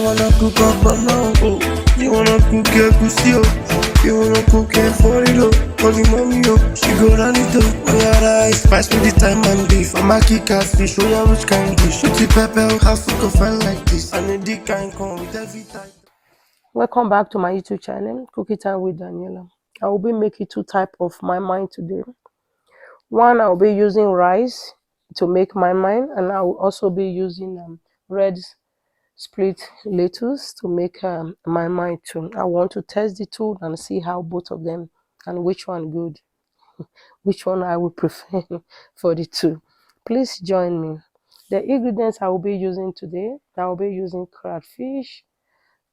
wanna cook up now? Oh, you wanna cook your pussy up? You wanna cook it for it up? Call the mommy up, she go run it up. Oh yeah, rice, spice me the time and beef. I'm a kick ass fish, oh yeah, which kind dish? Shoot the pepper, half cook a fine like this. And the dick can come with every time. Welcome back to my YouTube channel, Cookie Time with Daniela. I will be making two types of my mind today. One, I will be using rice to make my mind, and I will also be using red split lettuce to make my mind too. I want to test the two and see how both of them and which one good, which one I would prefer for the two. Please join me. The ingredients I will be using today, I will be using crayfish,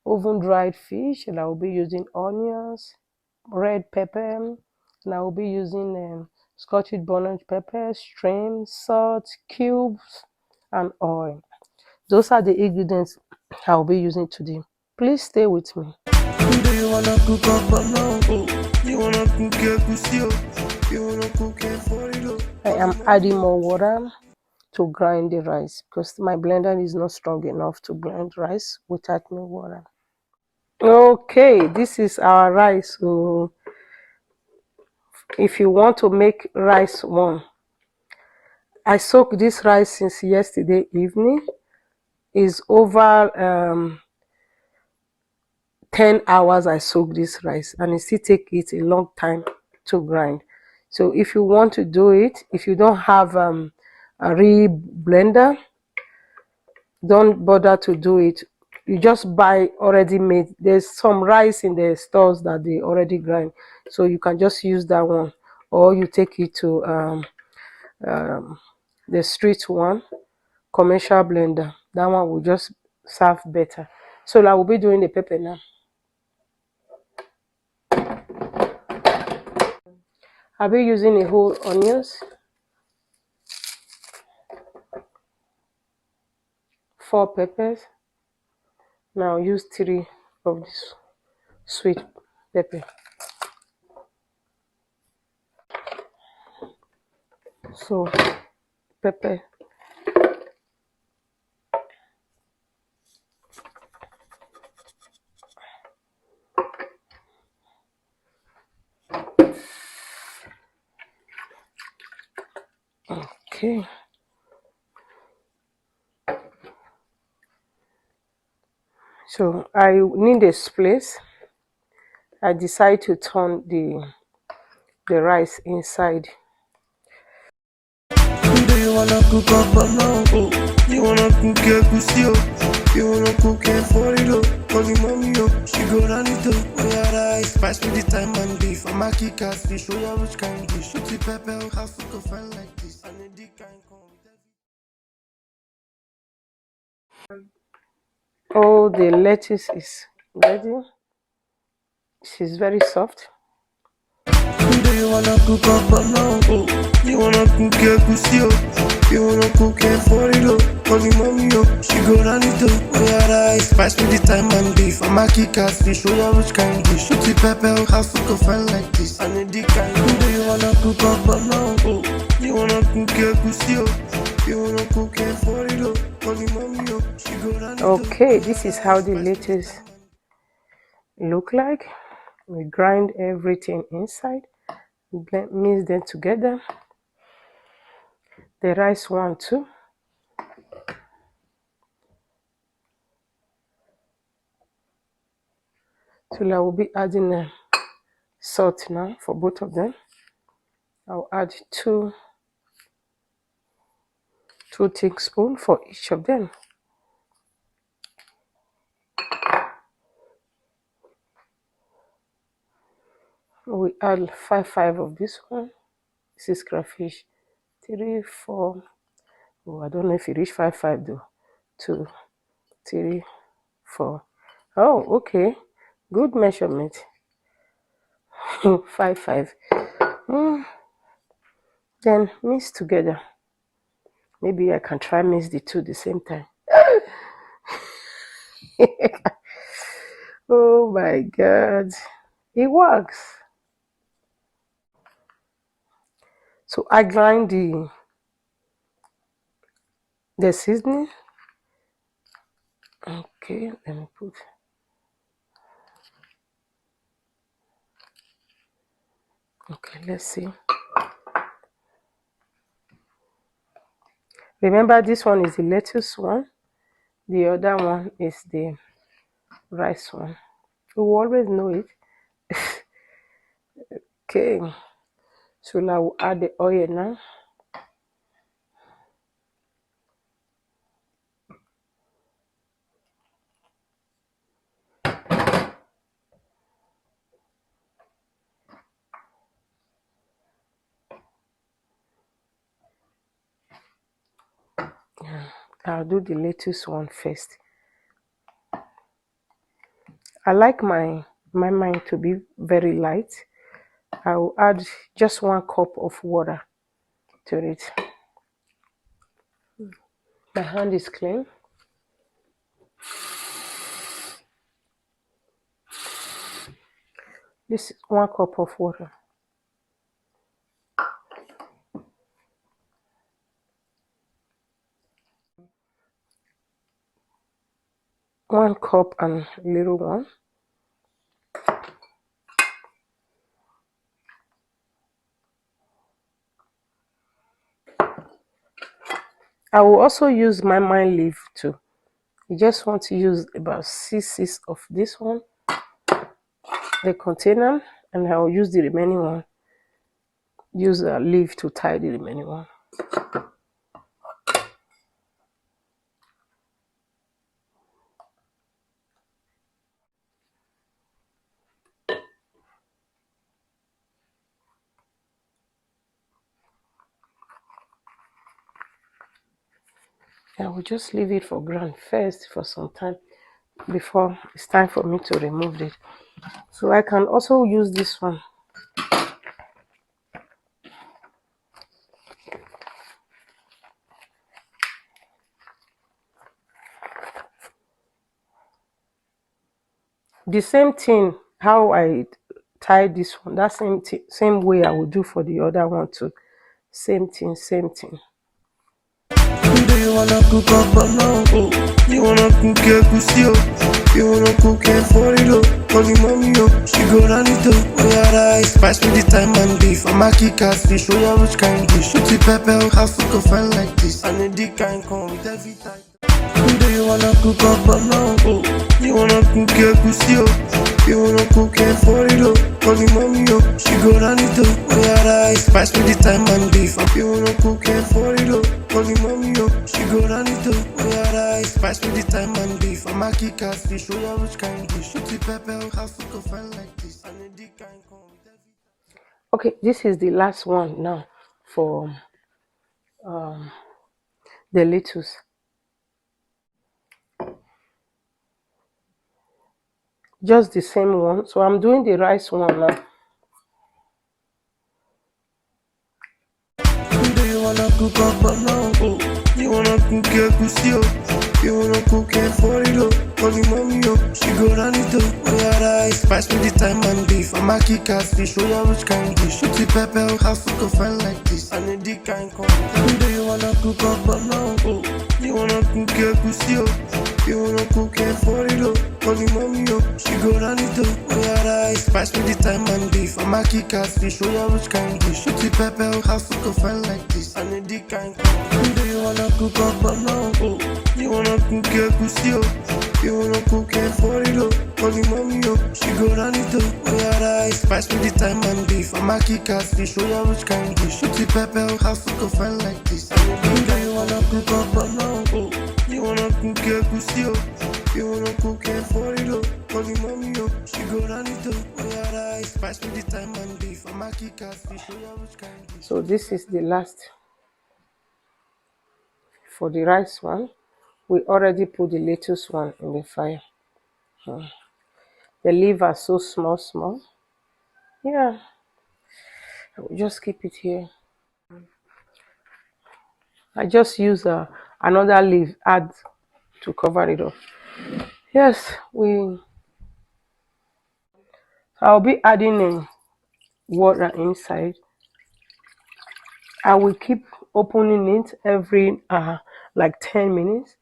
oven dried fish, and I will be using onions, red pepper, and I will be using Scotch bonnet pepper, shrimp, salt, cubes, and oil. Those are the ingredients I will be using today. Please stay with me. Do you wanna cook up now? Oh, you wanna cook your pussy up? You wanna cook it for it up? I am adding more water to grind the rice because my blender is not strong enough to blend rice without no water. Okay, this is our rice. So if you want to make rice one, I soaked this rice since yesterday evening. It's over 10 hours I soak this rice, and it still take it a long time to grind. So if you want to do it, if you don't have a real blender, don't bother to do it. You just buy already made. There's some rice in the stores that they already grind, so you can just use that one, or you take it to the street one, commercial blender. That one will just serve better. So I will be doing the pepper now. I'll be using a whole onions, 4 peppers. Now use 3 of this sweet pepper. So pepper. Okay. So I need a place. I decide to turn the rice inside. Do you wanna cook up now? Oh, you wanna cook your pussy up? You wanna cook it for it up? Call the mommy up, she go run it up. Oh yeah, rice, spice me the time and beef. I'm a kick ass fish, oh yeah, which kind dish? Shoot the pepper, half cook a fine like this. And the dick can come with every. Oh, the lettuce is ready. She's very soft. Do you wanna cook up now? Oh, you wanna cook your pussy up? You wanna cook it for it up? Call the mommy up, she go run it up. Oh yeah, rice, spice me the time and beef. I'm a kick ass fish, oh yeah, which kind dish? Shoot the pepper, half cook a fine like this. And the dick can come. Do you wanna cook up now? Oh, you wanna cook your pussy up? You wanna cook it for it up? Call the mommy up, she go run it up. Okay, this is how the lettuce look like. We grind everything inside, mix them together. The rice one too. So I will be adding salt now for both of them. I'll add two teaspoons for each of them. We add 5 of this one. This is crayfish. 3, 4. Oh, I don't know if it reach 5 though. 2, 3, 4. Oh, okay. Good measurement. 5. Then mix together. Maybe I can try mix the two at the same time. Oh my God. It works. So I grind the seasoning. Okay, let me put. Okay, let's see. Remember, this one is the lettuce one. The other one is the rice one. We will always know it. Okay, so now we'll add the oil now. I'll do the lettuce one first. I like my mind to be very light. I will add just 1 cup of water to it. My hand is clean. This is 1 cup of water. One cup and little one. I will also use my mind leaf too. You just want to use about 6 of this one, the container, and I will use the remaining one. Use a leaf to tie the remaining one. I will just leave it for ground first for some time before it's time for me to remove it. So I can also use this one. The same thing, how I tie this one, that same way I will do for the other one too. Same thing, same thing. Do you wanna cook up now? Oh, you wanna cook egusi oh. You wanna cook it for it oh. Call your mommy oh, she go run it oh. Oh yeah, rice, spice with the time and beef. I'm a kick ass fish, show ya which kind dish. Shoot the pepper, how food go fine like this. And the dick kind come with every time. Do you wanna cook up now? Oh, you wanna cook egusi oh. You wanna cook it for it oh. Call your mommy oh, she go run it oh. Oh yeah, rice, spice with the time and beef. You wanna cook it for it oh. Call your mommy oh, she go run it oh. Oh yeah, rice, spice with the time and beef. I'm a kick ass fish, show ya which kind dish. Shoot the pepper, how food go fine like this. And the dick kind come with every. Okay, this is the last one now for the lettuce. Just the same one. So I'm doing the rice one now. Do you wanna cook up now? Oh, you wanna cook egusi oh. You wanna cook it for it oh. Call your mommy oh, she go run it oh. Oh yeah, rice, spice with the time and beef. I'm a kick ass fish, show ya which kind dish. Shoot the pepper, how food go fine like this. And the dick kind come. Do you wanna cook up now? Oh, you wanna cook egusi oh. You wanna cook it for it oh. Call your mommy oh, she go run it oh. Oh yeah, rice, spice with the time and beef. I'm a kick ass fish, show ya which kind dish. Shoot the pepper, how food go fine like this. And the dick kind come. Do you wanna cook up now? Oh, you wanna cook egusi oh. You wanna cook it for it oh. Call your mommy oh, she go run it oh. Oh yeah, rice, spice with the time and beef. I'm a kick ass fish, show ya which kind dish. Shoot the pepper, how food go fine like this. And the dick kind. Do you wanna cook up now? Oh, you wanna cook egusi oh. You wanna cook it for it oh. Call your mommy oh, she go run it oh. Oh yeah, rice, spice with the time and beef. I'm a kick ass fish, show ya which kind dish. So this is the last for the rice one. We already put the lettuce one in the fire. The leaves are so small. Yeah, I will just keep it here. I just use another leaf add to cover it up. Yes, I'll be adding in water inside. I will keep opening it every like 10 minutes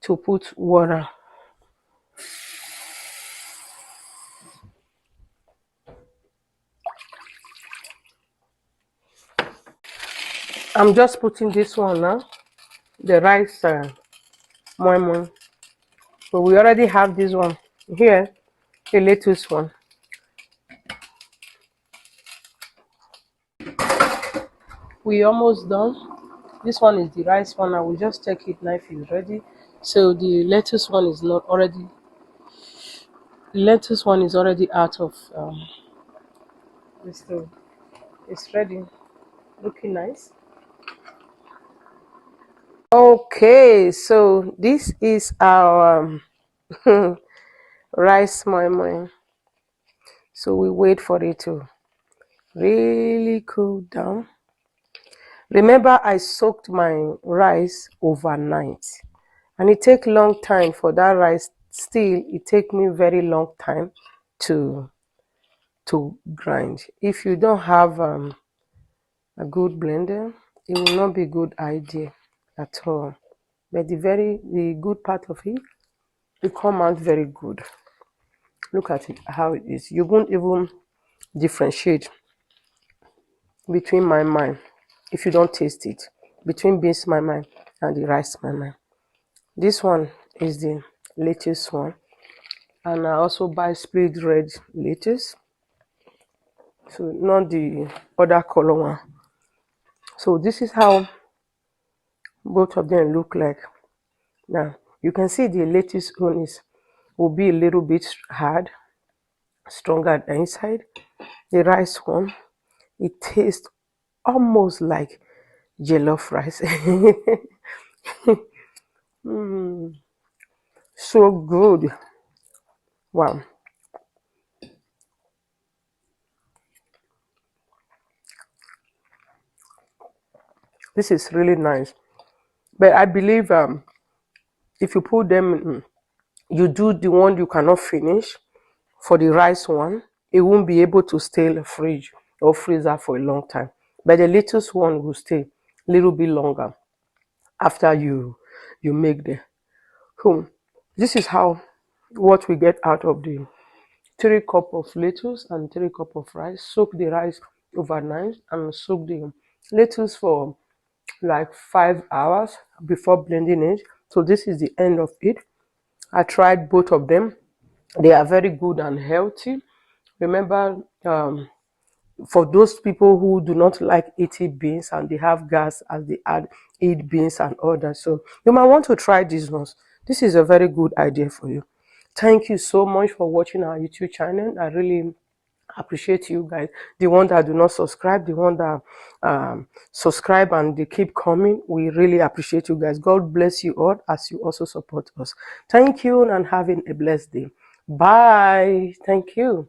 to put water I'm just putting this one now, the rice moi moi. But we already have this one here, the lettuce one. We almost done. This one is the rice one. I will just check it now if it's ready. So the lettuce one is not already. The lettuce one is already out of the stove. It's ready. Looking nice. Okay, so this is our rice moi moi. So we wait for it to really cool down. Remember, I soaked my rice overnight, and it take long time for that rice. Still, it take me very long time to grind. If you don't have a good blender, it will not be a good idea at all. But the good part of it, it come out very good. Look at it, how it is. You won't even differentiate between my mind if you don't taste it, between beans my mind and the rice my mind. This one is the lettuce one, and I also buy split red lettuce, so not the other color one. So this is how both of them look like. Now you can see the lettuce one will be a little bit hard, stronger at the inside. The rice one, it tastes almost like jollof rice. So good. Wow. This is really nice. But I believe if you put them, you do the one you cannot finish for the rice one, it won't be able to stay in the fridge or freezer for a long time. But the lettuce one will stay a little bit longer after you make the home. This is how what we get out of the 3 cup of lettuce and 3 cup of rice. Soak the rice overnight and soak the lettuce for like 5 hours before blending it. So this is the end of it. I tried both of them. They are very good and healthy. Remember, for those people who do not like eating beans and they have gas as they eat beans and all that, so you might want to try these ones. This is a very good idea for you. Thank you so much for watching our YouTube channel. I really appreciate you guys. The one that do not subscribe, the one that subscribe and they keep coming, we really appreciate you guys. God bless you all as you also support us. Thank you and having a blessed day. Bye. Thank you.